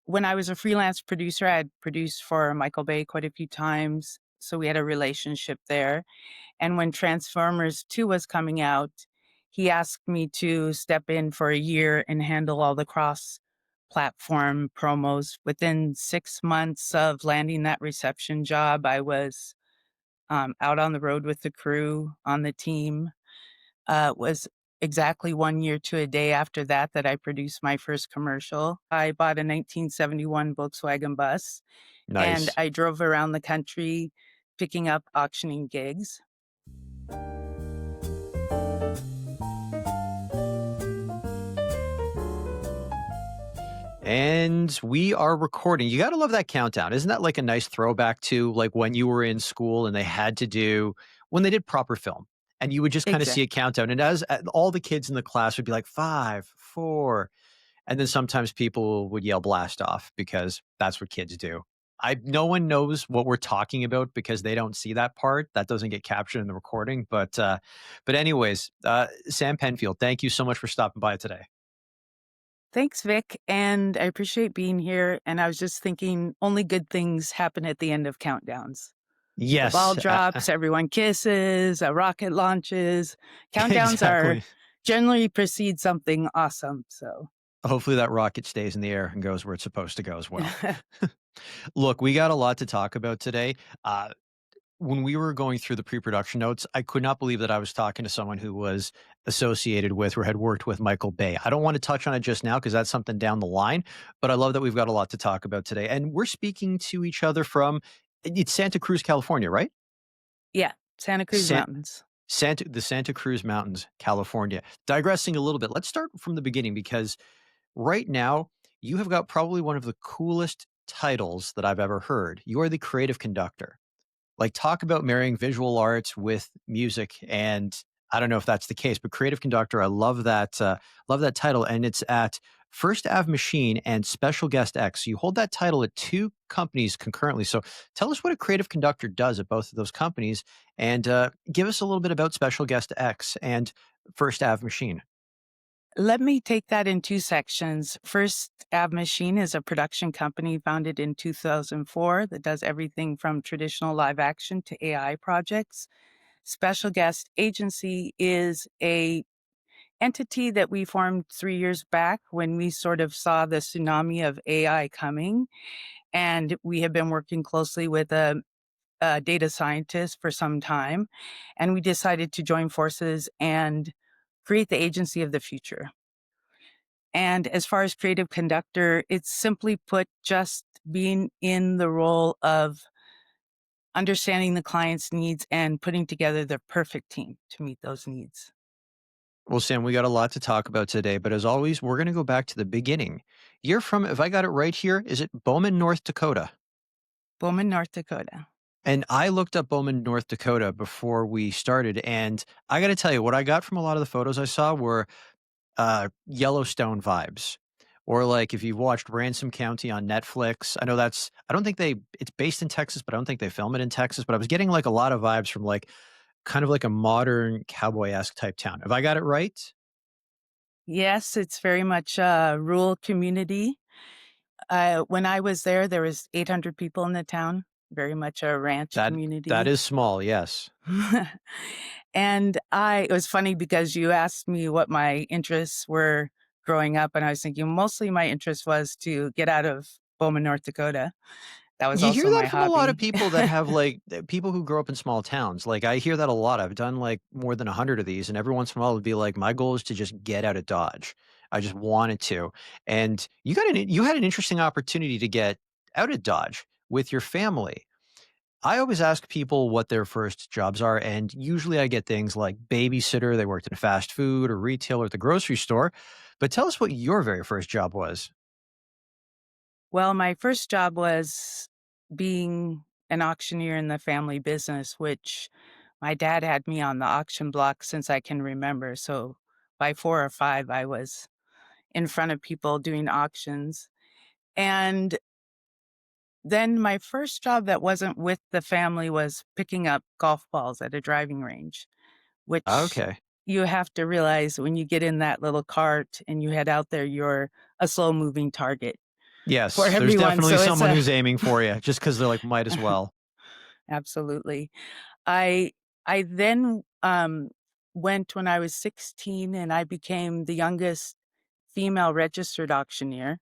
when I was a freelance producer, I had produced for Michael Bay quite a few times, so we had a relationship there. And when Transformers 2 was coming out, he asked me to step in for a year and handle all the cross-platform promos. Within 6 months of landing that reception job, I was, out on the road with the crew, on the team. It was exactly 1 year to a day after that that I produced my first commercial. I bought a 1971 Volkswagen bus, and Nice. I drove around the country picking up auctioning gigs. And we are recording. You gotta love that countdown. Isn't that like a nice throwback to like when you were in school and they had to do when they did proper film and you would just kind of see a Exactly. countdown. And as all the kids in the class would be like 5, 4, and then sometimes people would yell blast off because that's what kids do. No one knows what we're talking about because they don't see that part. That doesn't get captured in the recording. But anyways, Sam Penfield, thank you so much for stopping by today. Thanks, Vic, and I appreciate being here, and I was just thinking only good things happen at the end of countdowns. The ball Yes, drops, everyone kisses, a rocket launches. Countdowns are exactly. generally precede something awesome, so Hopefully that rocket stays in the air and goes where it's supposed to go as well. Look, we got a lot to talk about today. Uh, when we were going through the pre-production notes, I could not believe that I was talking to someone who was associated with or had worked with Michael Bay. I don't want to touch on it just now because that's something down the line, but I love that we've got a lot to talk about today. And we're speaking to each other from it's Santa Cruz, California, right? yeah, Santa Cruz San, Mountains. the Santa Cruz Mountains, California. Digressing a little bit, let's start from the beginning because right now you have got probably one of the coolest titles that I've ever heard. You are the creative conductor. Like, talk about marrying visual arts with music, and I don't know if that's the case, but creative conductor, I love that title, and it's at First Ave Machine and Special Guest X. You hold that title at 2 companies concurrently. So tell us what a creative conductor does at both of those companies, and give us a little bit about Special Guest X and First Ave Machine. Let me take that in 2 sections. First, Ave Machine is a production company founded in 2004 that does everything from traditional live action to AI projects. Special Guest Agency is a entity that we formed 3 years back when we sort of saw the tsunami of AI coming, and we have been working closely with a data scientist for some time, and we decided to join forces and create the agency of the future. And as far as creative conductor, it's simply put just being in the role of understanding the client's needs and putting together the perfect team to meet those needs. Well, Sam, we got a lot to talk about today, but as always, we're going to go back to the beginning. You're from, if I got it right here, is it Bowman, North Dakota? Bowman, North Dakota. And I looked up Bowman, North Dakota before we started, and I gotta tell you, what I got from a lot of the photos I saw were, Yellowstone vibes. Or, like, if you've watched Ransom County on Netflix, I don't think it's based in Texas, but I don't think they film it in Texas, but I was getting, like, a lot of vibes from, like, kind of like a modern cowboy-esque type town. Have I got it right? Yes, it's very much a rural community. When I was there, there was 800 people in the town, very much a ranch That that community. is small, yes. And it was funny because you asked me what my interests were growing up, and I was thinking mostly my interest was to get out of Bowman, North Dakota. That was You hear also that my from a lot of hobby. people that have, like people who grow up in small towns, like, I hear that a lot. I've done, like, more than 100 of these, and every once in a while, it'd be like, "My goal is to just get out of Dodge." I just wanted to, and you had an interesting opportunity to get out of Dodge with your family. I always ask people what their first jobs are, and usually I get things like babysitter, they worked in fast food or retail or at the grocery store, but tell us what your very first job was. Well, my first job was being an auctioneer in the family business, which my dad had me on the auction block since I can remember. So by 4 or 5, I was in front of people doing auctions. And then my first job that wasn't with the family was picking up golf balls at a driving range, which Okay. you have to realize when you get in that little cart and you head out there, you're a slow moving target. for Yes, there's everyone. definitely So it's someone a who's aiming for you just because 'cause they're like, "Might as well." absolutely. I I then went when I was 16 and I became the youngest female registered auctioneer.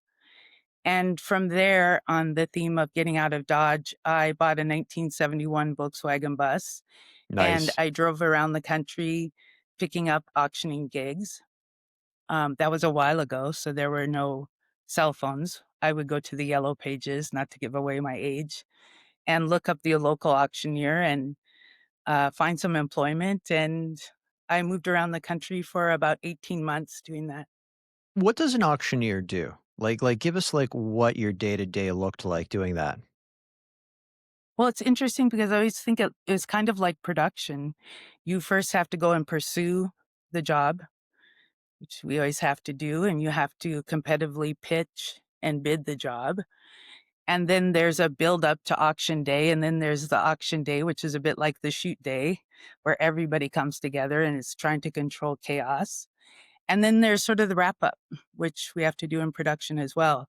And from there, on the theme of getting out of Dodge, I bought a 1971 Volkswagen bus and Nice. I drove around the country picking up auctioning gigs. That was a while ago, so there were no cell phones. I would go to the yellow pages, not to give away my age, and look up the local auctioneer and find some employment. And I moved around the country for about 18 months doing that. What does an auctioneer do? Give us, like, what your day-to-day looked like doing that. Well, it's interesting because I always think it's kind of like production. You first have to go and pursue the job, which we always have to do, and you have to competitively pitch and bid the job. And then there's a build up to auction day, and then there's the auction day, which is a bit like the shoot day, where everybody comes together and is trying to control chaos. And then there's sort of the wrap up, which we have to do in production as well.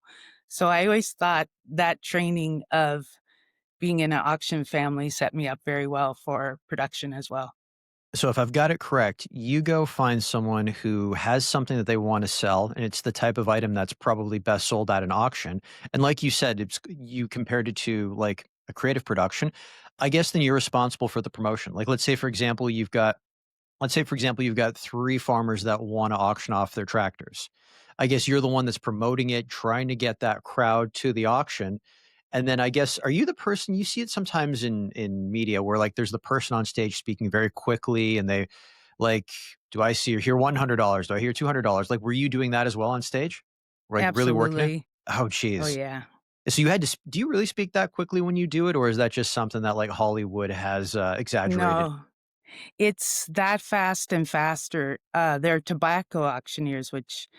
So I always thought that training of being in an auction family set me up very well for production as well. So if I've got it correct, you go find someone who has something that they wanna sell, and it's the type of item that's probably best sold at an auction, and like you said, it's you compared it to, like, a creative production. I guess then you're responsible for the promotion. Like, let's say, for example, you've got 3 farmers that wanna auction off their tractors. I guess you're the one that's promoting it, trying to get that crowd to the auction, and then I guess, are you the person you see it sometimes in media where, like, there's the person on stage speaking very quickly and they like, "Do I see or hear $100? Do I hear $200?" Like, were you doing that as well on stage? Like, really working it? Absolutely. Oh, Oh, jeez. yeah. So you had to do you really speak that quickly when you do it, or is that just something that, like, Hollywood has, exaggerated? No, it's that fast and faster. They're tobacco auctioneers, which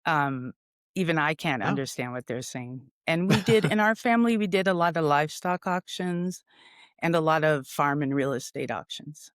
um, even I can't Oh. understand what they're saying. And we did, in our family, we did a lot of livestock auctions and a lot of farm and real estate auctions.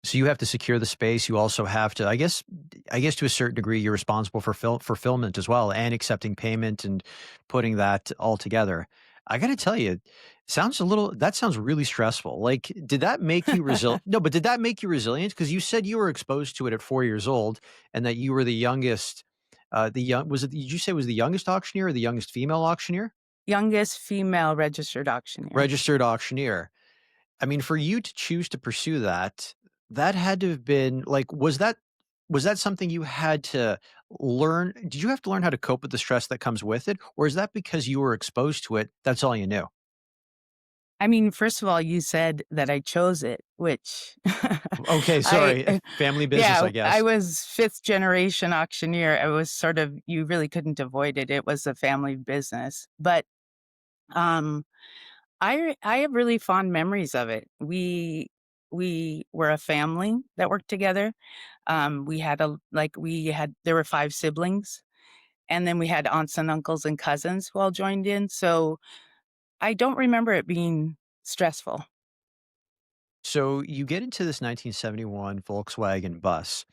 So you have to secure the space. You also have to, I guess to a certain degree, you're responsible for fulfillment as well, and accepting payment and putting that all together. I got to tell you, that sounds really stressful. Like, did that make you resilient? No, but did that make you resilient? Because you said you were exposed to it at 4 years old, and that you were the youngest. The young was it? Did you say it was the youngest auctioneer or the youngest female auctioneer? Youngest female registered auctioneer. Registered auctioneer. I mean, for you to choose to pursue that, that had to have been like, was that something you had to learn? Did you have to learn how to cope with the stress that comes with it? Or is that because you were exposed to it, that's all you knew? I mean, first of all, you said that I chose it, which Okay, I sorry. Family business, yeah, I I guess. was 5th generation auctioneer. I was sort of you really couldn't avoid it. It was a family business. But, um, I have really fond memories of it. We were a family that worked together. We had a like, we had there were 5 siblings, and then we had aunts and uncles and cousins who all joined in, so I don't remember it being stressful. So you get into this 1971 Volkswagen bus.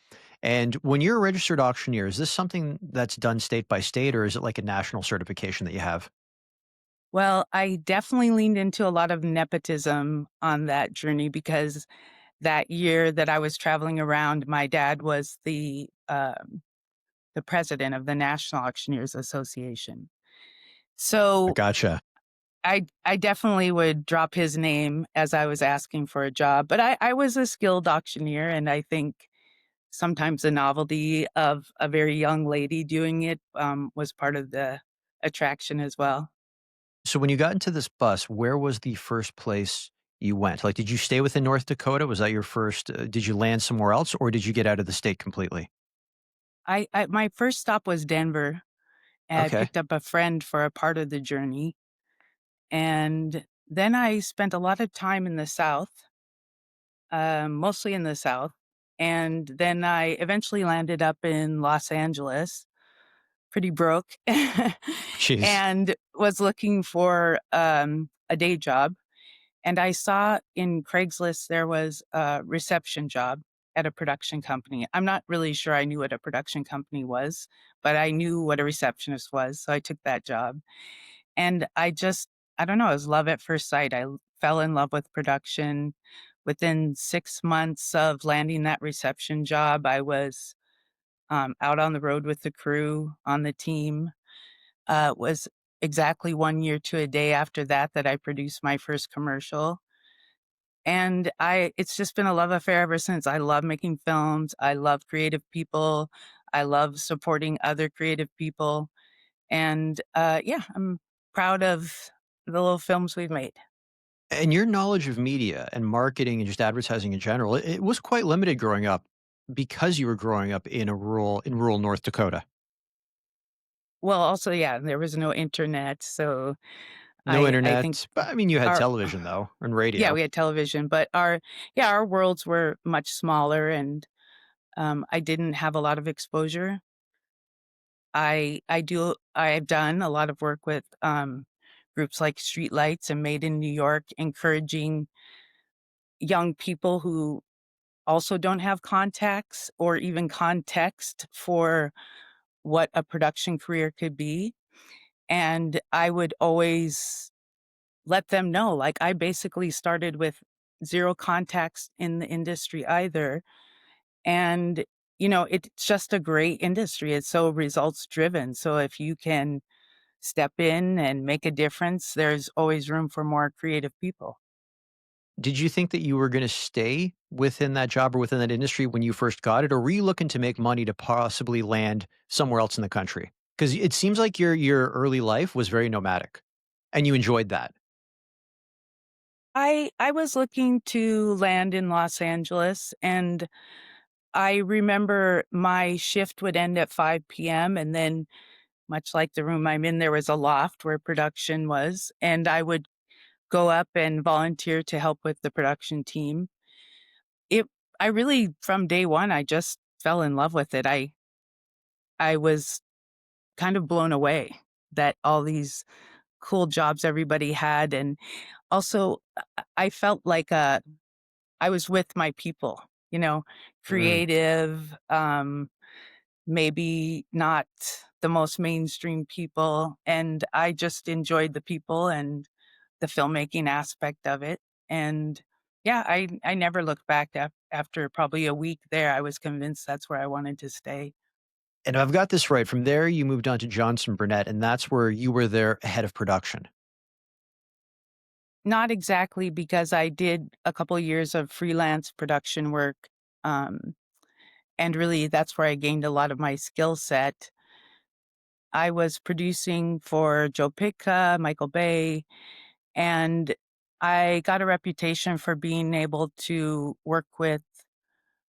And when you're a registered auctioneer, is this something that's done state by state, or is it like a national certification that you have? Well, I definitely leaned into a lot of nepotism on that journey because that year that I was traveling around, my dad was the president of the National Auctioneers Association. I So gotcha. I definitely would drop his name as I was asking for a job, but I was a skilled auctioneer, and I think sometimes the novelty of a very young lady doing it, was part of the attraction as well. So when you got into this bus, where was the first place you went? Like, did you stay within North Dakota? Was that your first? Did you land somewhere else, or did you get out of the state completely? I my first stop was Denver, and I Okay. picked up a friend for a part of the journey, and then I spent a lot of time in the South, mostly in the South, and then I eventually landed up in Los Angeles, pretty broke, Jeez. and was looking for, a day job, and I saw in Craigslist there was a reception job at a production company. I'm not really sure I knew what a production company was, but I knew what a receptionist was, so I took that job. And I don't know, it was love at first sight. Fell in love with production. Within 6 months of landing that reception job, I was, out on the road with the crew on the team. It was exactly 1 year to a day after that that I produced my first commercial, and I it's just been a love affair ever since. I love making films, I love creative people, I love supporting other creative people, and, yeah, I'm proud of the little films we've made. And your knowledge of media and marketing and just advertising in general, it was quite limited growing up because you were growing up in rural North Dakota. Well, also, yeah, there was no internet, so No I think internet, but I mean, you had our television though and yeah, radio. we had television, but our worlds were much smaller, and, I didn't have a lot of exposure. I've done a lot of work with, groups like Streetlights and Made in New York, encouraging young people who also don't have contacts or even context for what a production career could be, and I would always let them know, like, I basically started with 0 contacts in the industry either, and, it's just a great industry. It's so results driven, so if you can step in and make a difference, there's always room for more creative people. Did you think that you were gonna stay within that job or within that industry when you first got it, or were you looking to make money to possibly land somewhere else in the country? Because it seems like your early life was very nomadic, and you enjoyed that. I was looking to land in Los Angeles, and I remember my shift would end at 5 p.m., and then, much like the room I'm in, there was a loft where production was, and I would go up and volunteer to help with the production team. It I really from day 1, I just fell in love with it. I was kind of blown away that all these cool jobs everybody had, and also, I felt like, I was with my people, Mm. creative, maybe not the most mainstream people, and I just enjoyed the people and the filmmaking aspect of it, and yeah, I never looked back after probably a week there, I was convinced that's where I wanted to stay. And I've got this right, from there, you moved on to Johnson Burnett, and that's where you were their head of production. Not exactly, because I did a couple years of freelance production work, um, and really that's where I gained a lot of my skill set. I was producing for Joe Pitka, Michael Bay, and I got a reputation for being able to work with,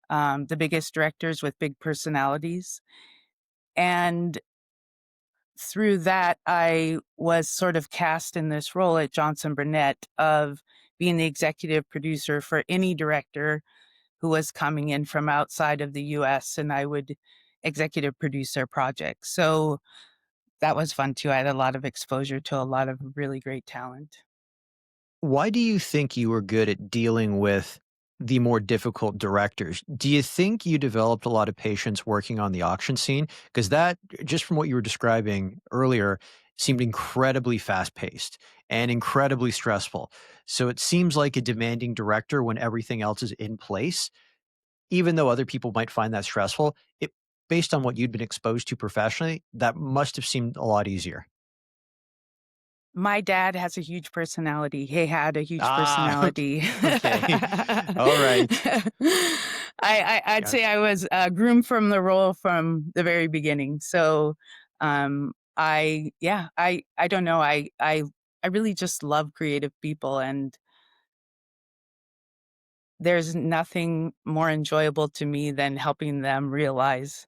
the biggest directors with big personalities, and through that, I was sort of cast in this role at Johnson Burnett of being the executive producer for any director who was coming in from outside of the US, and I would executive produce their projects. So that was fun too. I had a lot of exposure to a lot of really great talent. Why do you think you were good at dealing with the more difficult directors? Do you think you developed a lot of patience working on the auction scene? Because that, just from what you were describing earlier, seemed incredibly fast paced and incredibly stressful. So it seems like a demanding director when everything else is in place, even though other people might find that stressful. Based on what you'd been exposed to professionally, that must have seemed a lot easier. My dad has a huge personality. He had a huge Ah, personality. okay. All right. I'd say Gotcha. I was, groomed from the role from the very beginning. So, I don't know, I really just love creative people, and there's nothing more enjoyable to me than helping them realize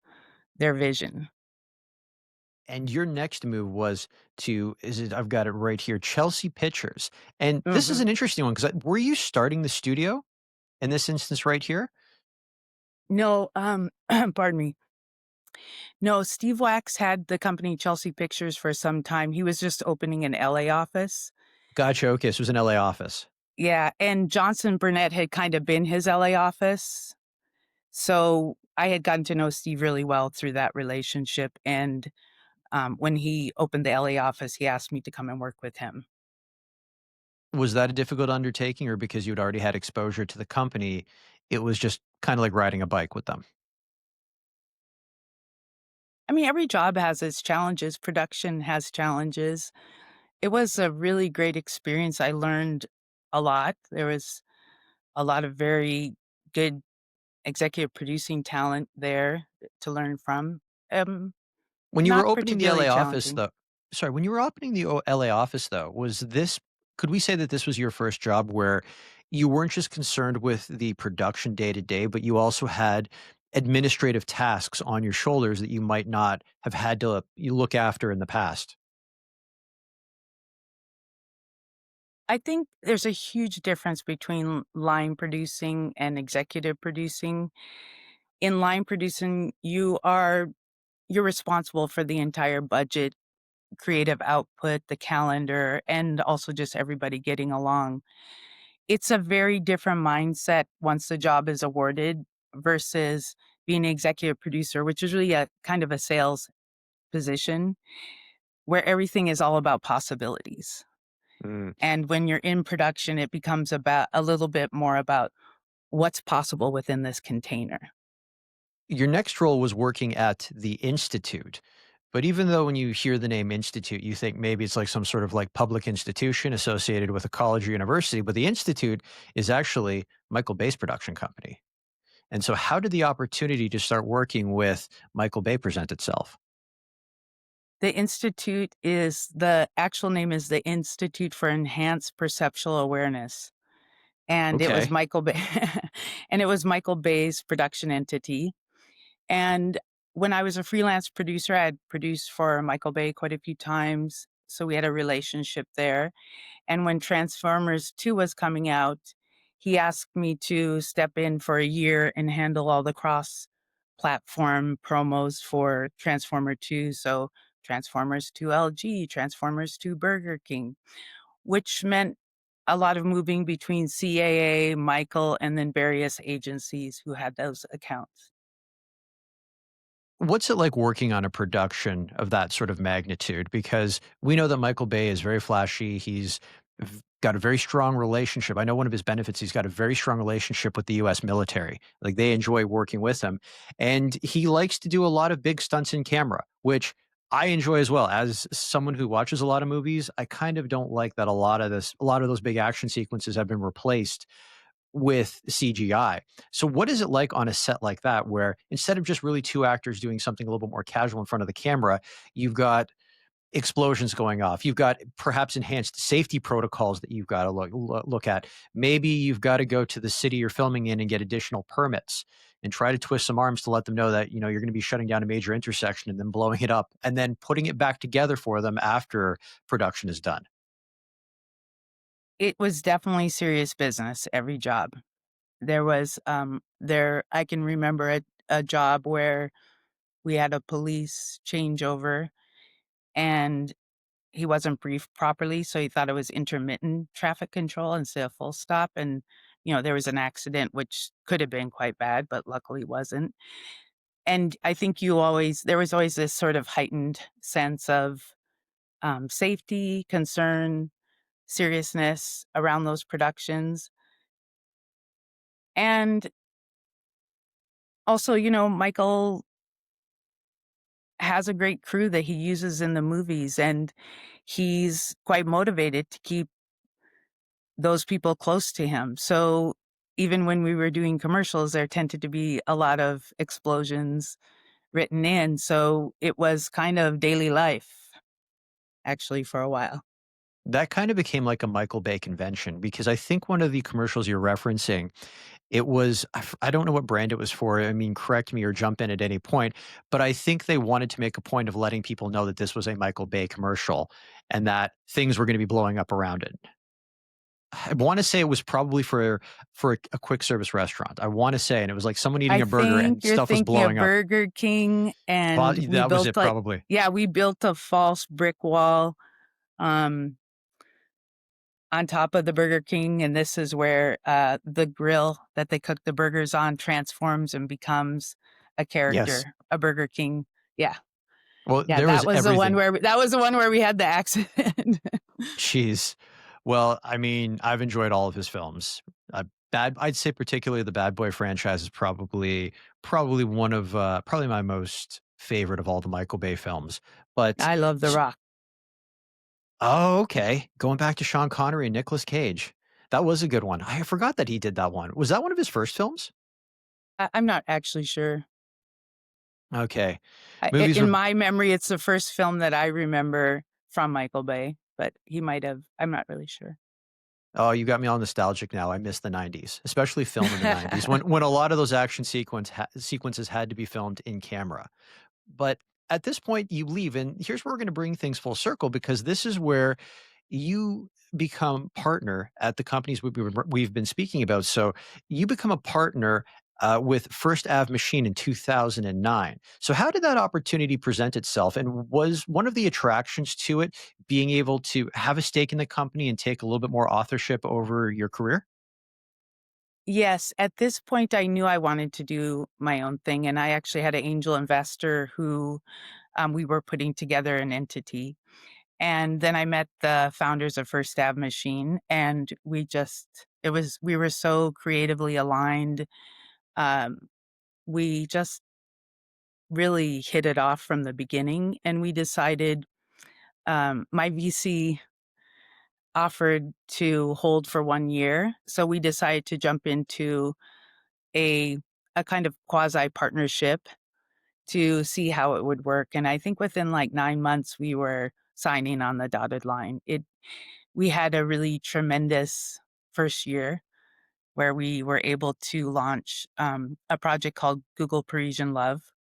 their vision. And your next move was to, is it, I've got it right here, Chelsea Pictures. And this is Mhm. an interesting one because were you starting the studio in this instance right here? No, pardon me. No, Steve Wax had the company Chelsea Pictures for some time. He was just opening an LA office. Gotcha. Okay. So it was an LA office. Yeah, and Johnson Burnett had kind of been his LA office. So I had gotten to know Steve really well through that relationship. And When he opened the LA office, he asked me to come and work with him. Was that a difficult undertaking, or because you'd already had exposure to the company, it was just kinda like riding a bike with them? I mean, every job has its challenges, production has challenges. It was a really great experience. I learned a lot. There was a lot of very good executive producing talent there to learn from. Um, When you were Not opening the particularly LA office, challenging. though sorry, when you were opening the LA office, though, was this could we say that this was your first job where you weren't just concerned with the production day to day, but you also had administrative tasks on your shoulders that you might not have had to you look after in the past? I think there's a huge difference between line producing and executive producing. In line producing, you're responsible for the entire budget, creative output, the calendar, and also just everybody getting along. It's a very different mindset once the job is awarded versus being an executive producer, which is really a kind of a sales position where everything is all about possibilities. Mm. And when you're in production, it becomes about a little bit more about what's possible within this container. Your next role was working at the institute. But even though when you hear the name institute, you think maybe it's like some sort of like public institution associated with a college or university, but the institute is actually Michael Bay's production company. And so how did the opportunity to start working with Michael Bay present itself? The institute is the actual name is the Institute for Enhanced Perceptual Awareness. And it was Okay. Michael Bay and it was Michael Bay's production entity. And when I was a freelance producer, I had produced for Michael Bay quite a few times, so we had a relationship there. And when Transformers 2 was coming out, he asked me to step in for a year and handle all the cross-platform promos for Transformer 2, so Transformers 2 LG, Transformers 2 Burger King, which meant a lot of moving between CAA, Michael, and then various agencies who had those accounts. What's it like working on a production of that sort of magnitude? Because we know that Michael Bay is very flashy. He's got a very strong relationship. I know one of his benefits, he's got a very strong relationship with the US military. Like they enjoy working with him. And he likes to do a lot of big stunts in camera, which I enjoy as well. As someone who watches a lot of movies, I kind of don't like that a lot of those big action sequences have been replaced with CGI. So what is it like on a set like that where instead of just really two actors doing something a little bit more casual in front of the camera, you've got explosions going off. You've got perhaps enhanced safety protocols that you've got to look at. Maybe you've got to go to the city you're filming in and get additional permits and try to twist some arms to let them know that, you know, you're going to be shutting down a major intersection and then blowing it up and then putting it back together for them after production is done. It was definitely serious business, every job. There was, there I can remember a job where we had a police changeover, and he wasn't briefed properly, so he thought it was intermittent traffic control instead of full stop, and, there was an accident which could have been quite bad, but luckily wasn't. And I think there was always this sort of heightened sense of, safety, concern, seriousness around those productions. And also, Michael has a great crew that he uses in the movies, and he's quite motivated to keep those people close to him. So even when we were doing commercials, there tended to be a lot of explosions written in. So it was kind of daily life, actually, for a while. That kind of became like a Michael Bay convention because I think one of the commercials you're referencing, it was I don't know what brand it was for. I mean, correct me or jump in at any point, but I think they wanted to make a point of letting people know that this was a Michael Bay commercial and that things were going to be blowing up around it. I want to say it was probably for a quick service restaurant. I want to say, and it was like someone eating I a burger think and you're stuff was thinking of blowing up. Burger King, and we That was built it, probably. yeah, we built a false brick wall. Um, on top of the Burger King, and this is where, the grill that they cook the burgers on transforms and becomes a Yes. character, a Burger King. Yeah. Well, Yeah, there was everything. that was the one where we had the accident. Jeez. Well, I mean, I've enjoyed all of his films. I'd say particularly the Bad Boy franchise is probably one of probably my most favorite of all the Michael Bay films. But I love The Rock. oh, okay. Going back to Sean Connery and Nicolas Cage. That was a good one. I forgot that he did that one. Was that one of his first films? I'm not actually sure. Okay. I Movies in with my memory, it's the first film that I remember from Michael Bay, but he might have I'm not really sure. oh, you got me all nostalgic now. I miss the 90s, especially film in the 90s when a lot of those action sequences had to be filmed in camera. But at this point, you leave, and here's where we're going to bring things full circle because this is where you become partner at the companies we've been speaking about. So you become a partner with First Ave Machine in 2009. So how did that opportunity present itself? And was one of the attractions to it being able to have a stake in the company and take a little bit more authorship over your career? Yes, at this point, I knew I wanted to do my own thing, and I actually had an angel investor who, we were putting together an entity, and then I met the founders of First Ave Machine, and we were so creatively aligned, um, we just really hit it off from the beginning, and we decided, my VC offered to hold for 1 year, so we decided to jump into a a kind of quasi partnership to see how it would work, and I think within, like, 9 months, we were signing on the dotted line. It We had a really tremendous first year where we were able to launch, a project called Google Parisian Love.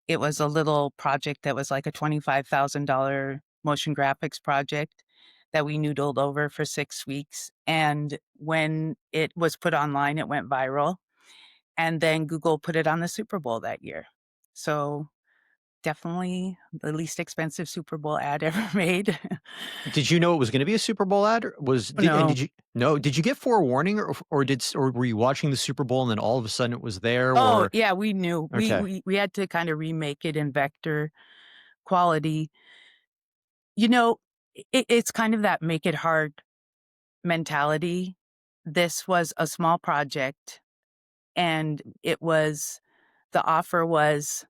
It was a little project that was like a $25,000 motion graphics project that we noodled over for 6 weeks, and when it was put online, it went viral, and then Google put it on the Super Bowl that year. So, definitely the least expensive Super Bowl ad ever made. Did you know it was going to be a Super Bowl ad? No. Did you no? Did you get forewarning, or were you watching the Super Bowl and then all of a sudden it was there? Oh, Or yeah, we knew. okay, We had to kinda remake it in vector quality. You know, it's kind of that make it hard mentality. This was a small project, and the offer was,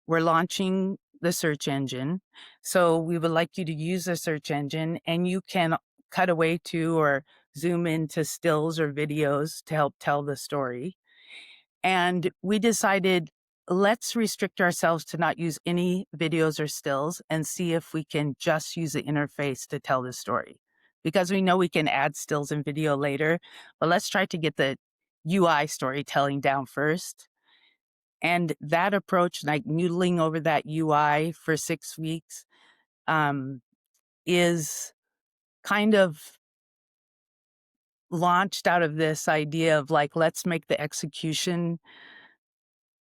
"We're launching the search engine, so we would like you to use the search engine, and you can cut away to or zoom into stills or videos to help tell the story." And we decided, let's restrict ourselves to not use any videos or stills and see if we can just use the interface to tell the story. Because we know we can add stills and video later, but let's try to get the UI storytelling down first. And that approach, like noodling over that UI for 6 weeks, um, is kind of launched out of this idea of like, let's make the execution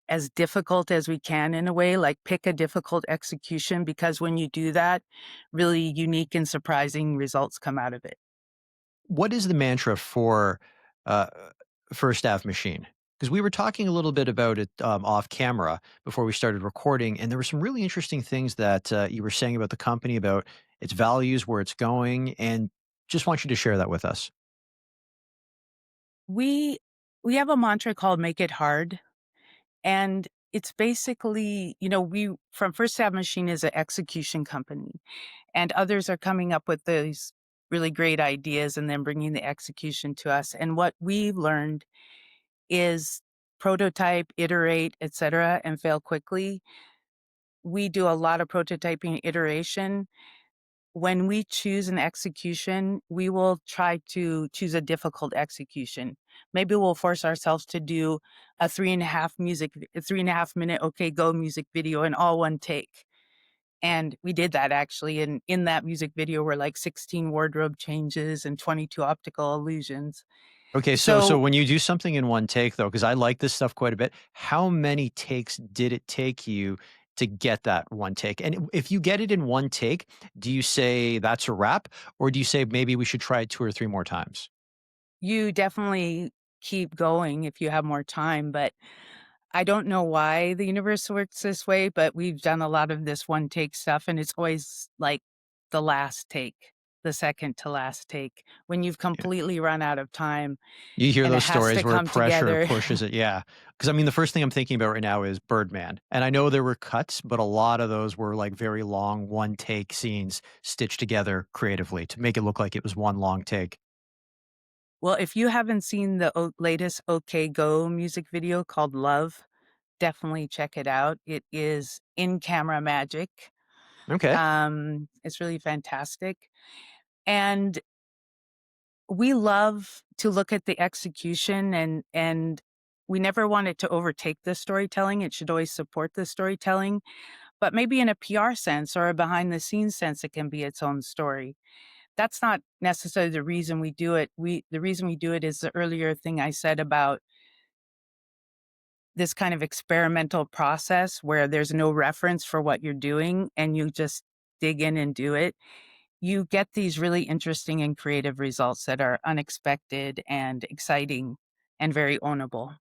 as difficult as we can in a way, like pick a difficult execution because when you do that, really unique and surprising results come out of it. what is the mantra for uh, First Ave Machine? Because we were talking a little bit about it off camera before we started recording, and there were some really interesting things that you were saying about the company, about its values, where it's going, and just want you to share that with us. We we have a mantra called make it hard, and it's basically, we from First Stab Machine is an execution company, and others are coming up with these really great ideas and then bringing the execution to us. And what we've learned is prototype, iterate, etc., and fail quickly. We do a lot of prototyping iteration. When we choose an execution, we will try to choose a difficult execution. Maybe we'll force ourselves to do a 3.5 minute okay go music video in all one take. And we did that actually. And in that music video were like 16 wardrobe changes and 22 optical illusions. Okay, so So when you do something in one take though, because I like this stuff quite a bit, how many takes did it take you to get that one take? And if you get it in one take, do you say that's a wrap, or do you say maybe we should try it 2 or 3 more times? you definitely keep going if you have more time, but I don't know why the universe works this way, but we've done a lot of this one take stuff, and it's always like the last take, the second to last take, when you've completely run out of time You hear and it those has stories to where come pressure together. pushes it, yeah. Because I mean, the first thing I'm thinking about right now is Birdman, and I know there were cuts, but a lot of those were, like, very long one-take scenes stitched together creatively to make it look like it was one long take. Well, if you haven't seen the latest OK Go music video called Love, definitely check it out. It is in camera magic. Okay. It's really fantastic. And we love to look at the execution and we never want it to overtake the storytelling. It should always support the storytelling, but maybe in a PR sense or a behind the scenes sense, it can be its own story. That's not necessarily the reason we do it. The reason we do it is the earlier thing I said about this kind of experimental process where there's no reference for what you're doing and you just dig in and do it. You get these really interesting and creative results that are unexpected and exciting and very ownable.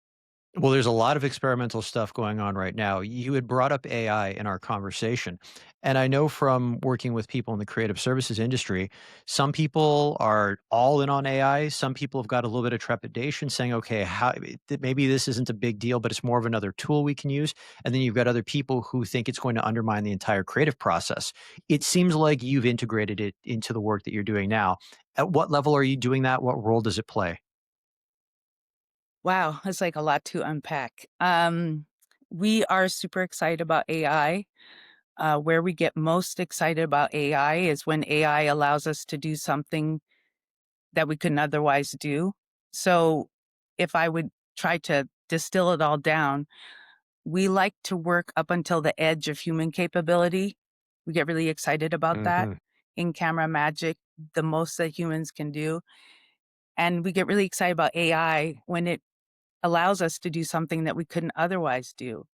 Well, there's a lot of experimental stuff going on right now. You had brought up AI in our conversation. And I know from working with people in the creative services industry, some people are all in on AI. Some people have got a little bit of trepidation saying, okay, maybe this isn't a big deal, but it's more of another tool we can use. And then you've got other people who think it's going to undermine the entire creative process. It seems like you've integrated it into the work that you're doing now. At what level are you doing that? What role does it play? Wow, that's like a lot to unpack. We are super excited about AI. Where we get most excited about AI is when AI allows us to do something that we couldn't otherwise do. So, if I would try to distill it all down, we like to work up until the edge of human capability. We get really excited about that. Hmm. In camera magic, the most that humans can do. And we get really excited about AI when it allows us to do something that we couldn't otherwise do.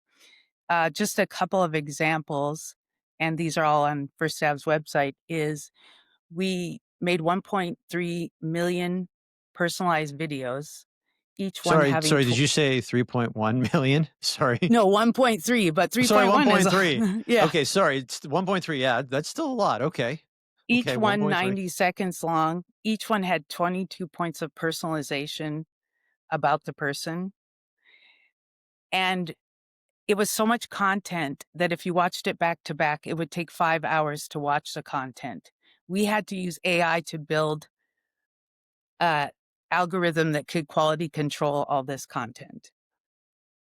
Just a couple of examples, and these are all on First Stab's website, is we made 1.3 million personalized videos, each one Sorry, having sorry, did you say 3.1 million? Sorry. no, 1.3, but Sorry, 3.1 is 1.3. yeah. Okay, sorry, it's 1.3, yeah, that's still a lot, okay. Okay, Each one 1.3. 90 seconds long. Each one had 22 points of personalization about the person, and it was so much content that if you watched it back to back, it would take 5 hours to watch the content. We had to use AI to build a algorithm that could quality control all this content.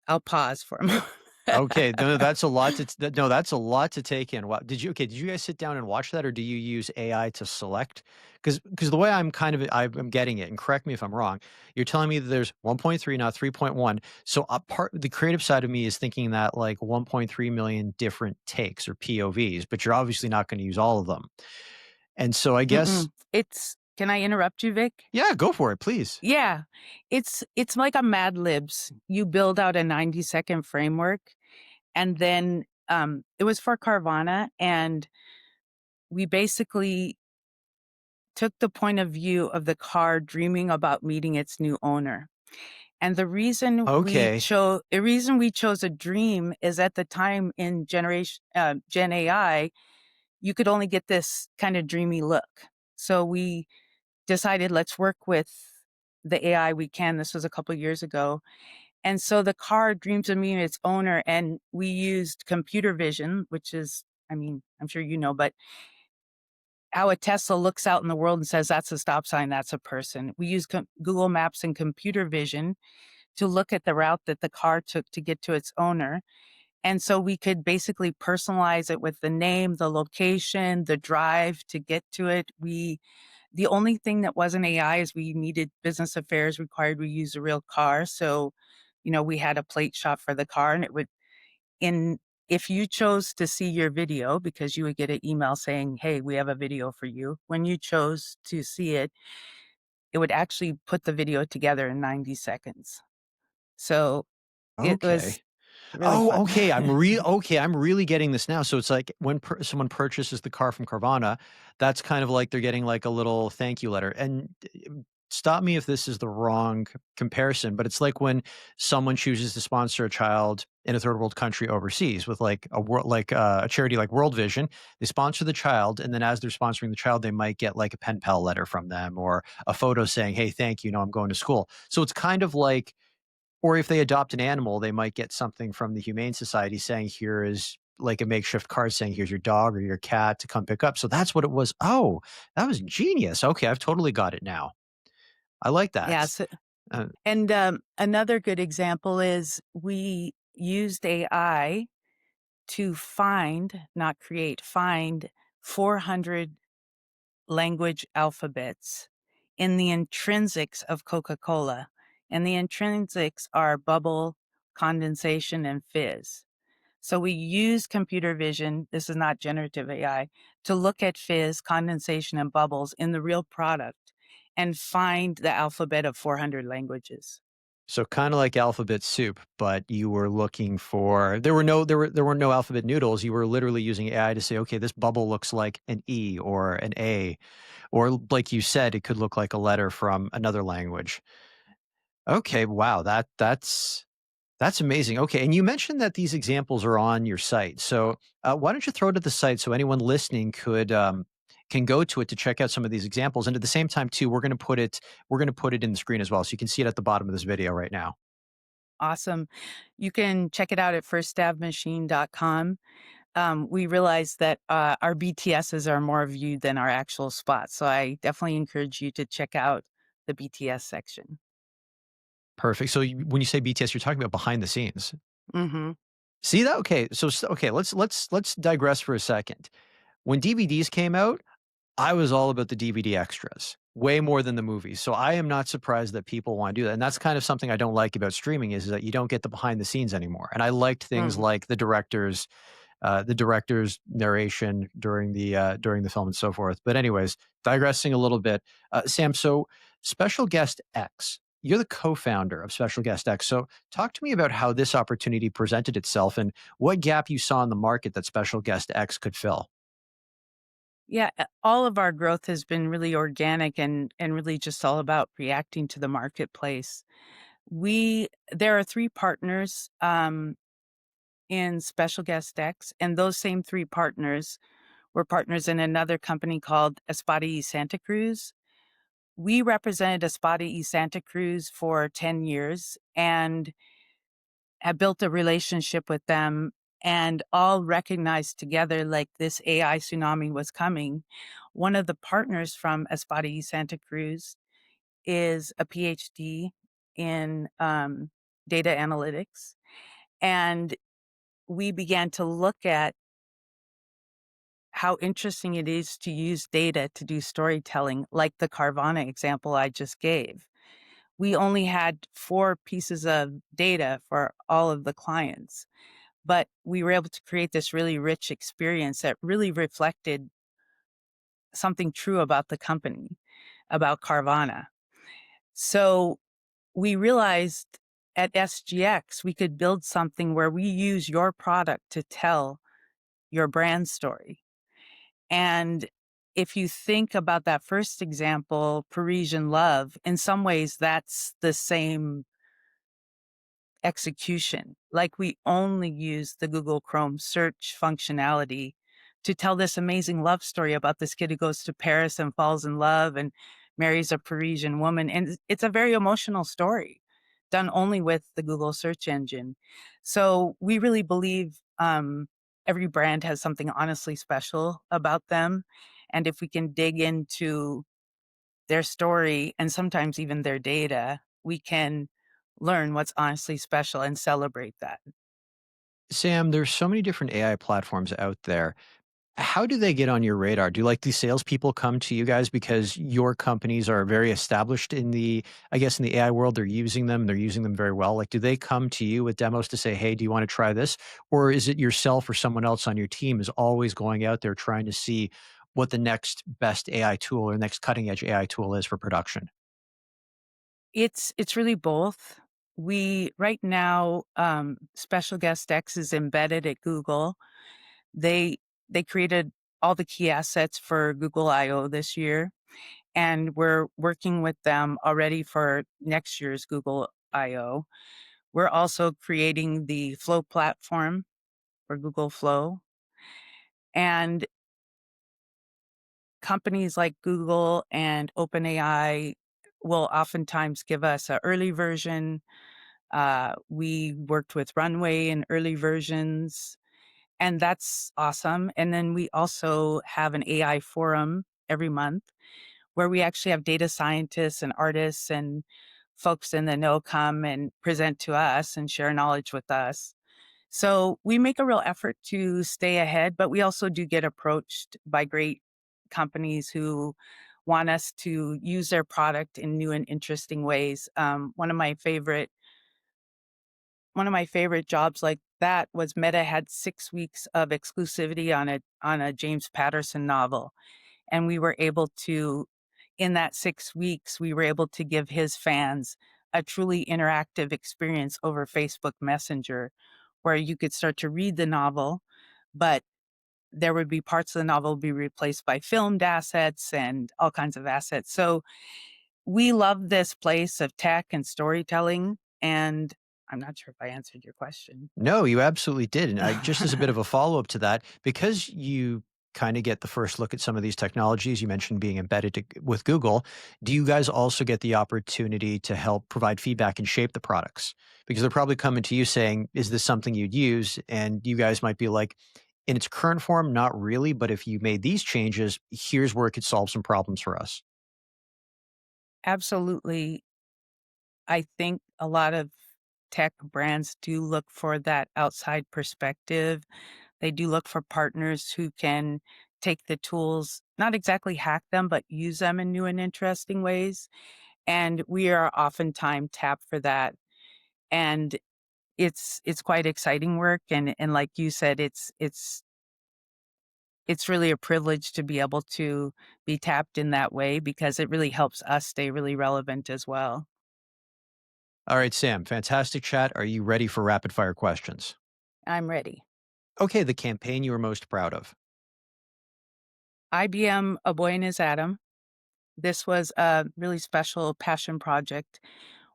I'll pause for a moment. Okay, no, that's a lot no, that's a lot to take in. Wow, did you guys sit down and watch that, or do you use AI to select? Because the way I'm getting it, and correct me if I'm wrong, you're telling me that there's 1.3, not 3.1. So the creative side of me is thinking that like 1.3 million different takes or POVs, but you're obviously not gonna use all of them. And so I guess Mm-mm. It's Can I interrupt you, Vic? yeah, go for it, please. Yeah. It's like a Mad Libs. You build out a 90-second framework, and then, it was for Carvana, and we basically took the point of view of the car dreaming about meeting its new owner. And Okay. the reason we chose a dream is at the time in Gen AI, you could only get this kind of dreamy look. So we decided let's work with the AI we can. This was a couple years ago. And so the car dreams of meeting its owner, and we used computer vision, which is, I mean, I'm sure you know, but how a Tesla looks out in the world and says, that's a stop sign, that's a person. We use Google Maps and computer vision to look at the route that the car took to get to its owner. And so we could basically personalize it with the name, the location, the drive to get to it. The only thing that wasn't AI is we needed business affairs required we use a real car. So, we had a plate shop for the car, and it would in if you chose to see your video, because you would get an email saying, "Hey, we have a video for you." When you chose to see it, it would actually put the video together in 90 seconds. So, it was Okay. really Oh, fun. okay. I'm really getting this now. So it's like when someone purchases the car from Carvana, that's kind of like they're getting like a little thank you letter. And stop me if this is the wrong comparison, but it's like when someone chooses to sponsor a child in a third world country overseas with like a world, like a charity like World Vision. They sponsor the child, and then as they're sponsoring the child, they might get like a pen pal letter from them or a photo saying, "Hey, thank you. You know, I'm going to school." So it's kind of like, or if they adopt an animal, they might get something from the Humane Society saying, "Here is." Like a makeshift card saying, "Here's your dog or your cat to come pick up." So that's what it was. Oh, that was genius. Okay, I've totally got it now. I like that. Yes. Uh, And another good example is we used AI to find, not create, find 400 language alphabets in the intrinsics of Coca-Cola. And the intrinsics are bubble, condensation, and fizz. So we use computer vision, this is not generative AI, to look at fizz, condensation, and bubbles in the real product and find the alphabet of 400 languages. so kinda like alphabet soup, but you were looking for there were no alphabet noodles, you were literally using AI to say, "Okay, this bubble looks like an E or an A," or like you said, it could look like a letter from another language. Okay, wow, that's amazing. Okay, and you mentioned that these examples are on your site. So, why don't you throw it at the site so anyone listening can go to it to check out some of these examples. And at the same time, too, we're gonna put it in the screen as well, so you can see it at the bottom of this video right now. Awesome. You can check it out at 1stAveMachine.com. We realize that our BTSs are more viewed than our actual spots. So I definitely encourage you to check out the BTS section. Perfect. So, when you say BTS, you're talking about behind the scenes. Hmm. See that? Okay. So, okay, let's digress for a second. When DVDs came out, I was all about the DVD extras, way more than the movies. So I am not surprised that people want to do that. And that's kind of something I don't like about streaming is that you don't get the behind the scenes anymore. And I liked things Hmm. like the director's narration during the film and so forth. But anyways, digressing a little bit, Sam. So Special Guest X, you're the co-founder of Special Guest X. So talk to me about how this opportunity presented itself and what gap you saw in the market that Special Guest X could fill. Yeah, all of our growth has been really organic and really just all about reacting to the marketplace. There are three partners in Special Guest X, and those same three partners were partners in another company called Espada y Santa Cruz. We represented Espada y Santa Cruz for 10 years and have built a relationship with them and all recognized together like this AI tsunami was coming. One of the partners from Espada y Santa Cruz is a PhD in data analytics. And we began to look at how interesting it is to use data to do storytelling, like the Carvana example I just gave. We only had 4 pieces of data for all of the clients, but we were able to create this really rich experience that really reflected something true about the company, about Carvana. So we realized at SGX, we could build something where we use your product to tell your brand story. And if you think about that first example, Parisian Love, in some ways that's the same execution. Like we only use the Google Chrome search functionality to tell this amazing love story about this kid who goes to Paris and falls in love and marries a Parisian woman. And it's a very emotional story done only with the Google search engine. So we really believe every brand has something honestly special about them. And if we can dig into their story and sometimes even their data, we can learn what's honestly special and celebrate that. Sam, there's so many different AI platforms out there. How do they get on your radar? Do like these salespeople come to you guys because your companies are very established in I guess, in the AI world? They're using them. They're using them very well. Like, do they come to you with demos to say, "Hey, do you want to try this?" Or is it yourself or someone else on your team is always going out there trying to see what the next best AI tool or next cutting edge AI tool is for production? It's really both. We right now, Special Guest X is embedded at Google. They they created all the key assets for Google I/O this year, and we're working with them already for next year's Google I/O. We're also creating the Flow platform for Google Flow, and companies like Google and OpenAI will oftentimes give us an early version. We worked with Runway in early versions, and that's awesome. And then we also have an AI forum every month where we actually have data scientists and artists and folks in the know come and present to us and share knowledge with us. So we make a real effort to stay ahead, but we also do get approached by great companies who want us to use their product in new and interesting ways. One of my favorite jobs like that was Meta had 6 weeks of exclusivity on a James Patterson novel, and we were able to, in that 6 weeks, we were able to give his fans a truly interactive experience over Facebook Messenger, where you could start to read the novel, but there would be parts of the novel be replaced by filmed assets and all kinds of assets. So we love this place of tech and storytelling, and I'm not sure if I answered your question. No, you absolutely did. And I just as a bit of a follow-up to that, because you kinda get the first look at some of these technologies, you mentioned being embedded with Google, do you guys also get the opportunity to help provide feedback and shape the products? Because they're probably coming to you saying, "Is this something you'd use?" And you guys might be like, "In its current form, not really, but if you made these changes, here's where it could solve some problems for us." Absolutely. I think a lot of tech brands do look for that outside perspective. They do look for partners who can take the tools, not exactly hack them, but use them in new and interesting ways. And we are oftentimes tapped for that. And it's quite exciting work. And like you said, it's really a privilege to be able to be tapped in that way because it really helps us stay really relevant as well. Alright, Sam, fantastic chat. Are you ready for rapid fire questions? I'm ready. Okay, the campaign you are most proud of. IBM A Boy and His Atom. This was a really special passion project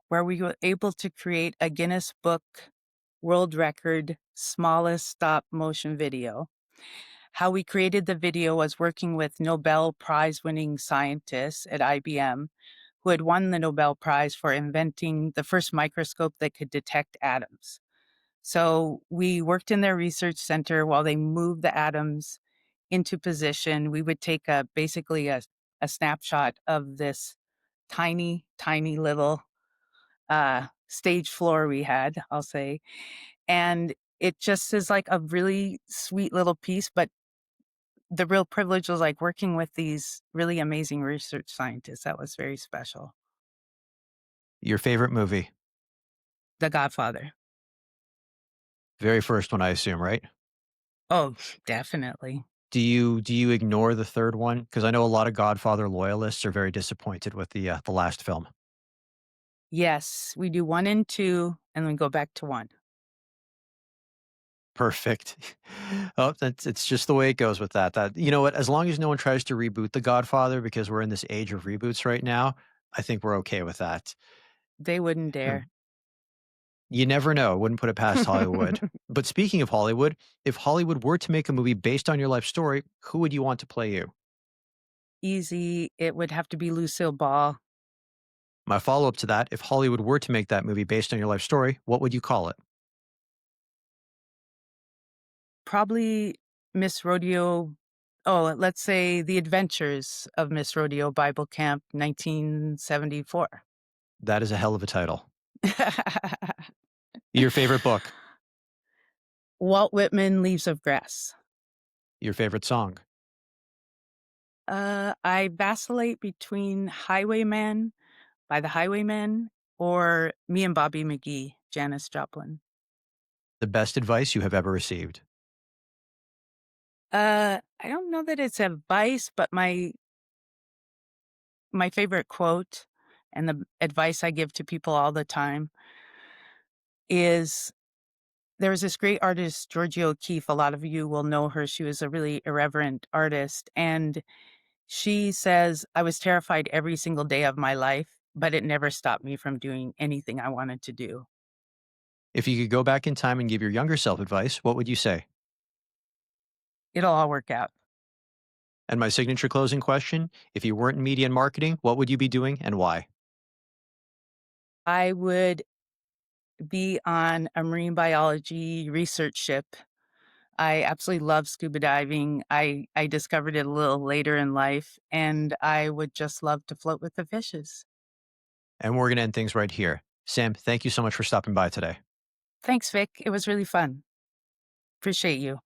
where we were able to create a Guinness Book World Record smallest stop motion video. How we created the video was working with Nobel Prize winning scientists at IBM who had won the Nobel Prize for inventing the first microscope that could detect atoms. So we worked in their research center while they moved the atoms into position. We would take basically a snapshot of this tiny, tiny little stage floor we had, I'll say. And it just is like a really sweet little piece. But the real privilege was like working with these really amazing research scientists. That was very special. Your favorite movie? The Godfather. Very first one, I assume, right? Oh, definitely. Do you ignore the 3rd one? Because I know a lot of Godfather loyalists are very disappointed with the last film. Yes, we do one and two, and then go back to one. Perfect. Oh, it's just the way it goes with that. You know what? As long as no one tries to reboot The Godfather, because we're in this age of reboots right now, I think we're okay with that. They wouldn't Hmm. dare. You never know. Wouldn't put it past Hollywood. But speaking of Hollywood, if Hollywood were to make a movie based on your life story, who would you want to play you? Easy, it would have to be Lucille Ball. My follow-up to that, if Hollywood were to make that movie based on your life story, what would you call it? Probably Miss Rodeo. Oh, let's say The Adventures of Miss Rodeo Bible Camp 1974. That is a hell of a title. Your favorite book? Walt Whitman, Leaves of Grass. Your favorite song? I vacillate between Highwayman by the Highwaymen or Me and Bobby McGee, Janis Joplin. The best advice you have ever received? I don't know that it's advice, but my favorite quote and the advice I give to people all the time is there was this great artist, Georgia O'Keeffe. A lot of you will know her. She was a really irreverent artist. And She says, I was terrified every single day of my life, but it never stopped me from doing anything I wanted to do. If you could go back in time and give your younger self advice, what would you say? It'll all work out. And my signature closing question, if you weren't in media and marketing, what would you be doing and why? I would be on a marine biology research ship. I absolutely love scuba diving. I discovered it a little later in life, and I would just love to float with the fishes. And we're going to end things right here. Sam, thank you so much for stopping by today. Thanks, Vic. It was really fun. Appreciate you.